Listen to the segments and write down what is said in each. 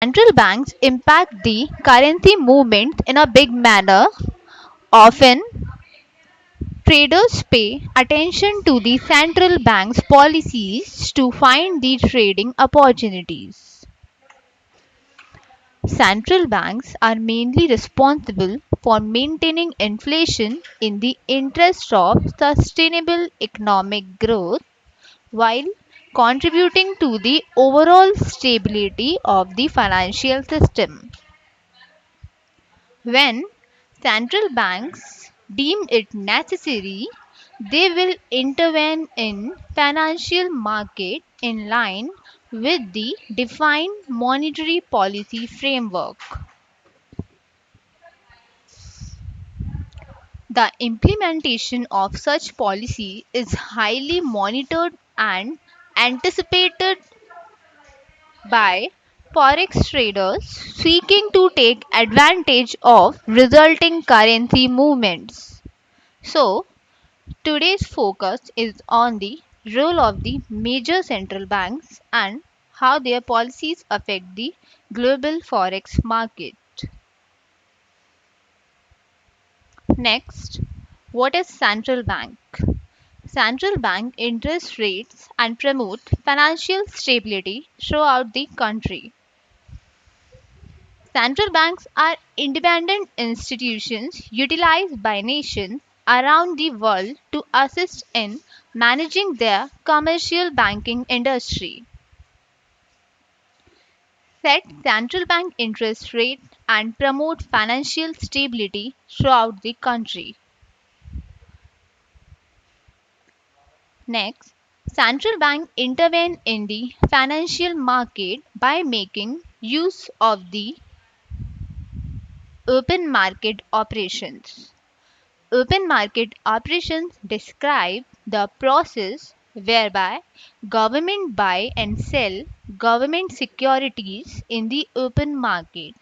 Central banks impact the currency movement in a big manner. Often, traders pay attention to the central bank's policies to find the trading opportunities. Central banks are mainly responsible for maintaining inflation in the interest of sustainable economic growth while contributing to the overall stability of the financial system. When central banks deem it necessary, they will intervene in financial market in line with the defined monetary policy framework. The implementation of such policy is highly monitored and anticipated by forex traders seeking to take advantage of resulting currency movements. So, today's focus is on the role of the major central banks and how their policies affect the global forex market. Next, what is central bank? Central bank interest rates and promote financial stability throughout the country. Central banks are independent institutions utilized by nations around the world to assist in managing their commercial banking industry, set central bank interest rate, and promote financial stability throughout the country. Next, central bank intervene in the financial market by making use of the open market operations. Open market operations describe the process whereby government buy and sell government securities in the open market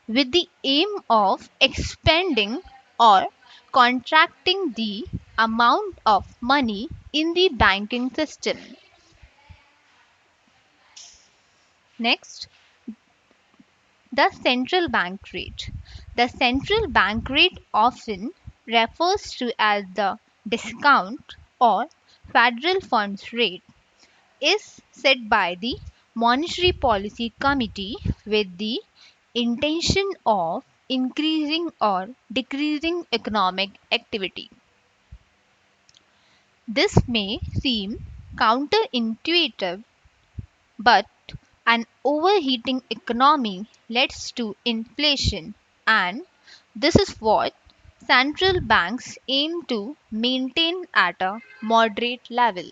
with the aim of expanding or contracting the amount of money in the banking system. Next, the central bank rate. The central bank rate often refers to as the discount or federal funds rate is set by the Monetary Policy Committee with the intention of increasing or decreasing economic activity. This may seem counterintuitive, but an overheating economy leads to inflation, and this is what central banks aim to maintain at a moderate level.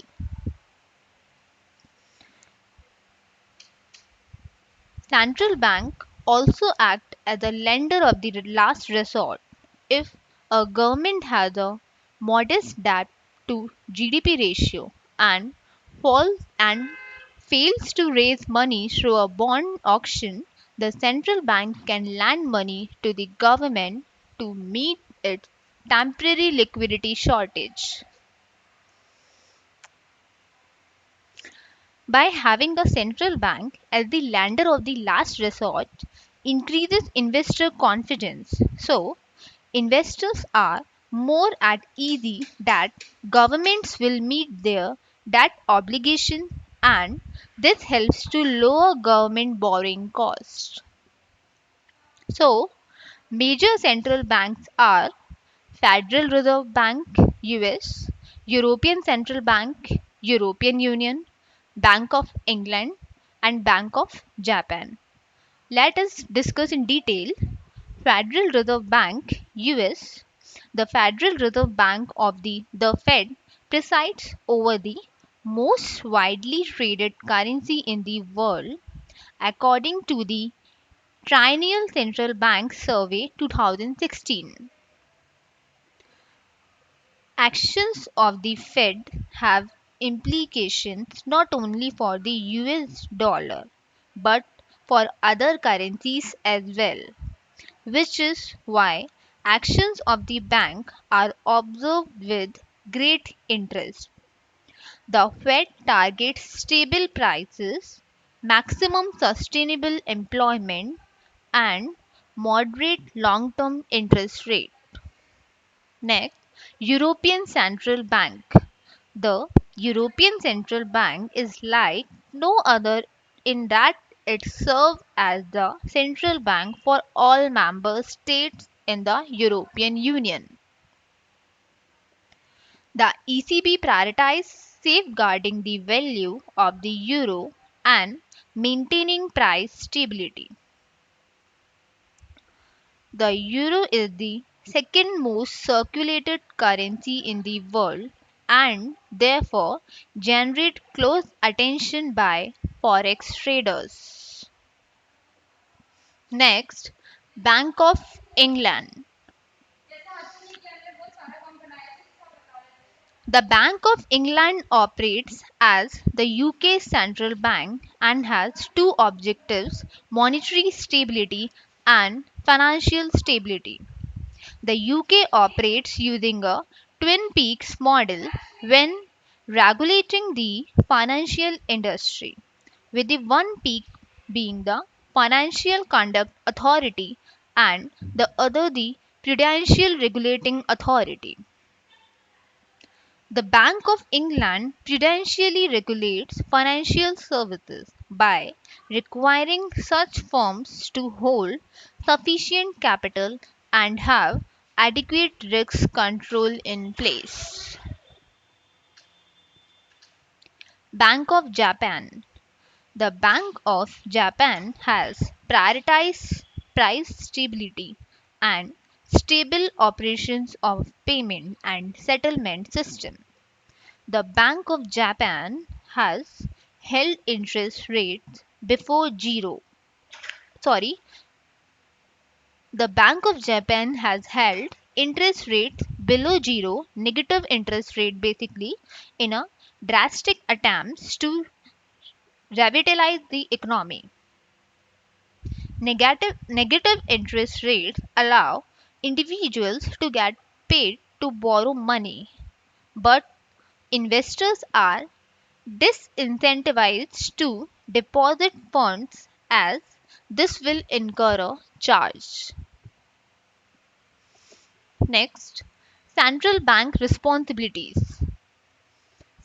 Central bank also act as a lender of the last resort. If a government has a modest debt to GDP ratio and falls and fails to raise money through a bond auction, the central bank can lend money to the government to meet its temporary liquidity shortage. By having the central bank as the lender of the last resort increases investor confidence. So, investors are more at ease that governments will meet their debt obligation, and this helps to lower government borrowing costs. So, major central banks are Federal Reserve Bank US, European Central Bank, European Union, Bank of England, and Bank of Japan. Let us discuss in detail Federal Reserve Bank US. The Federal Reserve Bank of the Fed presides over the most widely traded currency in the world according to the Triennial Central Bank Survey 2016. Actions of the Fed have implications not only for the US dollar but for other currencies as well, which is why actions of the bank are observed with great interest. The Fed targets stable prices maximum sustainable employment, and moderate long term interest rate. Next, European Central Bank. The European Central Bank is like no other in that it serves as the central bank for all member states in the European Union. The ECB prioritizes safeguarding the value of the euro and maintaining price stability. The euro is the second most circulated currency in the world and therefore generate close attention by forex traders. Next, Bank of England. The Bank of England operates as the UK's central bank and has two objectives: monetary stability and financial stability. The UK operates using a Twin Peaks model when regulating the financial industry, with the one peak being the Financial Conduct Authority and the other the Prudential Regulating Authority. The Bank of England prudentially regulates financial services by requiring such firms to hold sufficient capital and have adequate risk control in place. Bank of Japan. The Bank of Japan has prioritized price stability and stable operations of payment and settlement system. The Bank of Japan has held interest rates before zero. Sorry, the Bank of Japan has held interest rates below zero, negative interest rate basically, in a drastic attempts to revitalize the economy. Negative interest rates allow individuals to get paid to borrow money, but investors are disincentivized to deposit funds as this will incur a charge. Next, central bank responsibilities.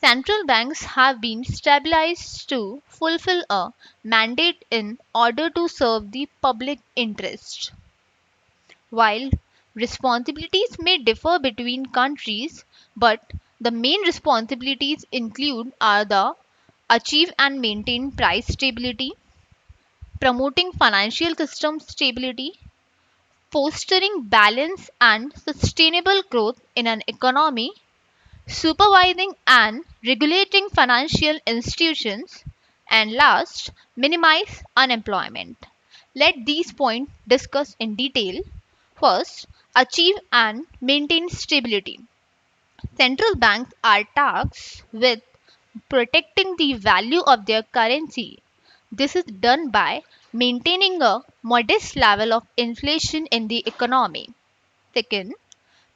Central banks have been stabilized to fulfill a mandate in order to serve the public interest. While responsibilities may differ between countries, but the main responsibilities include are the achieve and maintain price stability, promoting financial system stability, fostering balance and sustainable growth in an economy, supervising and regulating financial institutions, and last, minimize unemployment. Let these points discuss in detail. First, achieve and maintain stability. Central banks are tasked with protecting the value of their currency. This is done by maintaining a modest level of inflation in the economy. Second,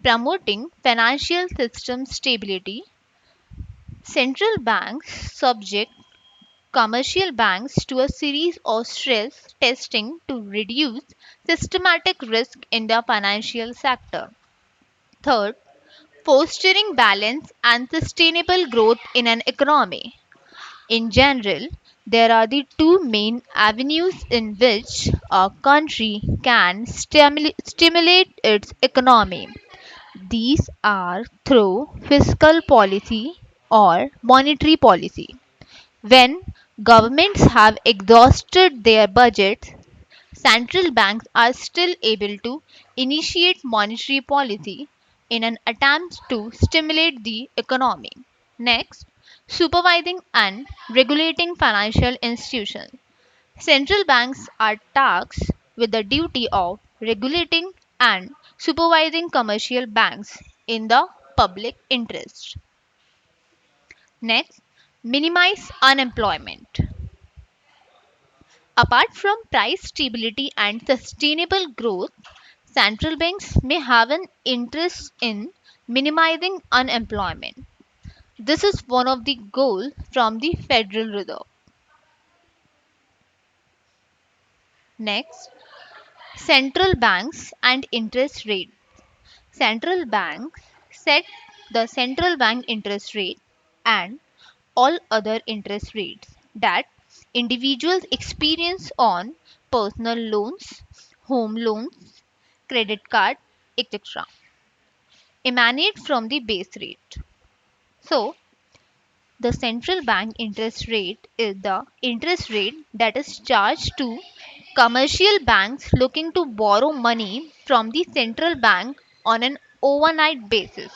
promoting financial system stability. Central banks subject commercial banks to a series of stress testing to reduce systematic risk in the financial sector. Third, fostering balance and sustainable growth in an economy. In general, there are the two main avenues in which a country can stimulate its economy. These are through fiscal policy or monetary policy. When governments have exhausted their budgets, central banks are still able to initiate monetary policy in an attempt to stimulate the economy. Next, supervising and regulating financial institutions. Central banks are tasked with the duty of regulating and supervising commercial banks in the public interest. Next, minimize unemployment. Apart from price stability and sustainable growth, central banks may have an interest in minimizing unemployment. This is one of the goals from the Federal Reserve. Next, central banks and interest rate. Central banks set the central bank interest rate and all other interest rates that individuals experience on personal loans, home loans, credit card, etc. emanate from the base rate. So, the central bank interest rate is the interest rate that is charged to commercial banks looking to borrow money from the central bank on an overnight basis.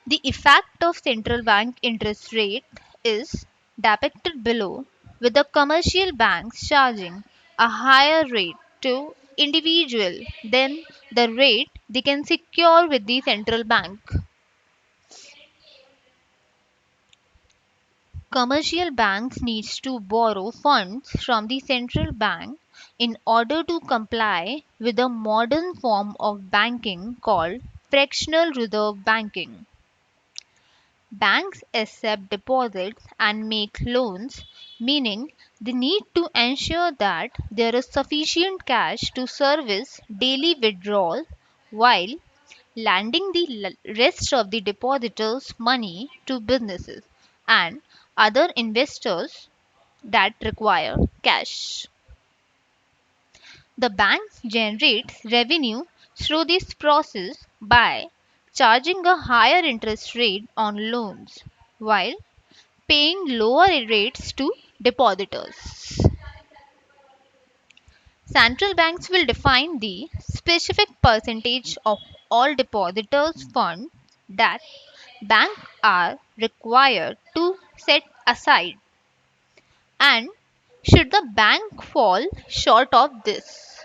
The effect of central bank interest rate is depicted below, with the commercial banks charging a higher rate to individual than the rate they can secure with the central bank. Commercial banks needs to borrow funds from the central bank in order to comply with a modern form of banking called fractional reserve banking. Banks accept deposits and make loans, meaning they need to ensure that there is sufficient cash to service daily withdrawal while lending the rest of the depositors' money to businesses and other investors that require cash. The banks generate revenue through this process by charging a higher interest rate on loans while paying lower rates to depositors. Central banks will define the specific percentage of all depositors' funds that banks are required to set aside, and should the bank fall short of this,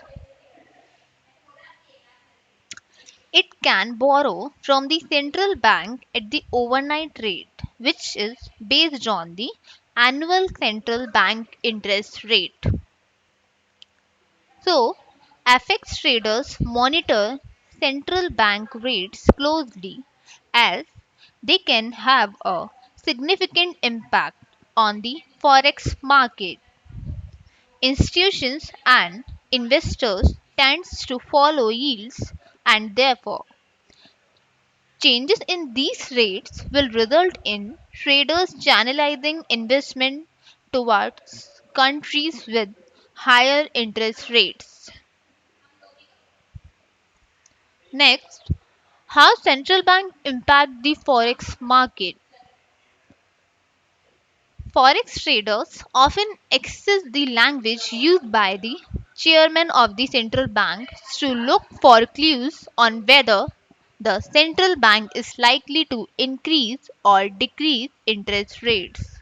it can borrow from the central bank at the overnight rate, which is based on the annual central bank interest rate. So, FX traders monitor central bank rates closely as they can have a significant impact on the forex market. Institutions and investors tends to follow yields, and therefore changes in these rates will result in traders channelizing investment towards countries with higher interest rates. Next, how central bank impact the forex market. Forex traders often access the language used by the chairman of the central bank to look for clues on whether the central bank is likely to increase or decrease interest rates.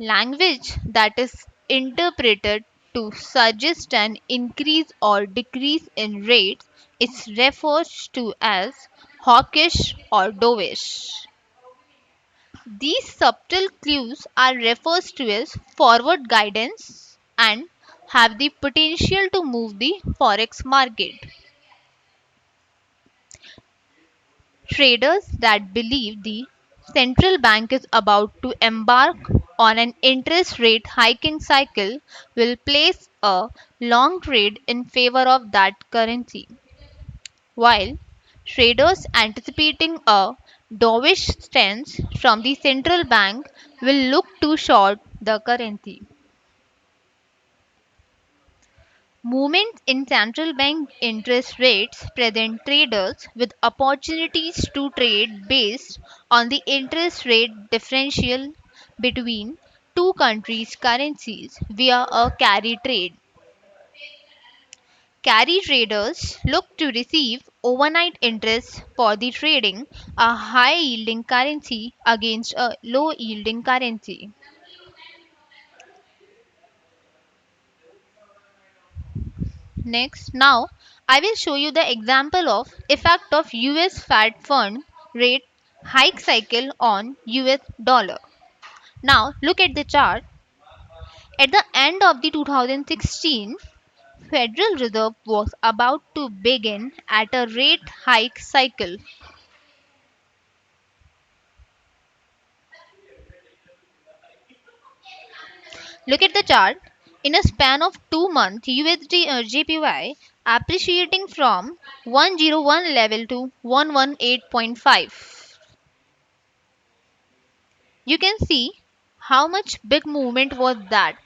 Language that is interpreted to suggest an increase or decrease in rates is referred to as hawkish or dovish. These subtle clues are referred to as forward guidance and have the potential to move the forex market. Traders that believe the central bank is about to embark on an interest rate hiking cycle will place a long trade in favor of that currency, while traders anticipating a dovish stance from the central bank will look to short the currency. Movements in central bank interest rates present traders with opportunities to trade based on the interest rate differential between two countries' currencies via a carry trade. Carry traders look to receive overnight interest for the trading a high yielding currency against a low yielding currency. Next, now I will show you the example of effect of US Fed fund rate hike cycle on US dollar. Now look at the chart. At the end of the 2016, Federal Reserve was about to begin at a rate hike cycle. Look at the chart. In a span of 2 months, USD JPY appreciating from 101 level to 118.5. You can see how much big movement was that.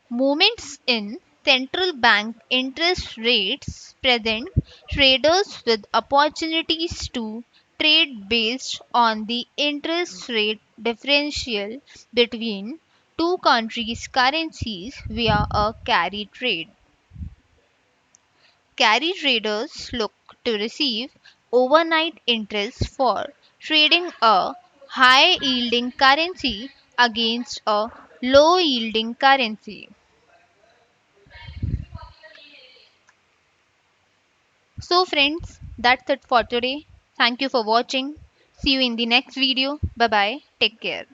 Movements in central bank interest rates present traders with opportunities to trade based on the interest rate differential between two countries' currencies via a carry trade. Carry traders look to receive overnight interest for trading a high yielding currency against a low yielding currency. So, friends, that's it for today. Thank you for watching. See you in the next video. Bye bye. Take care.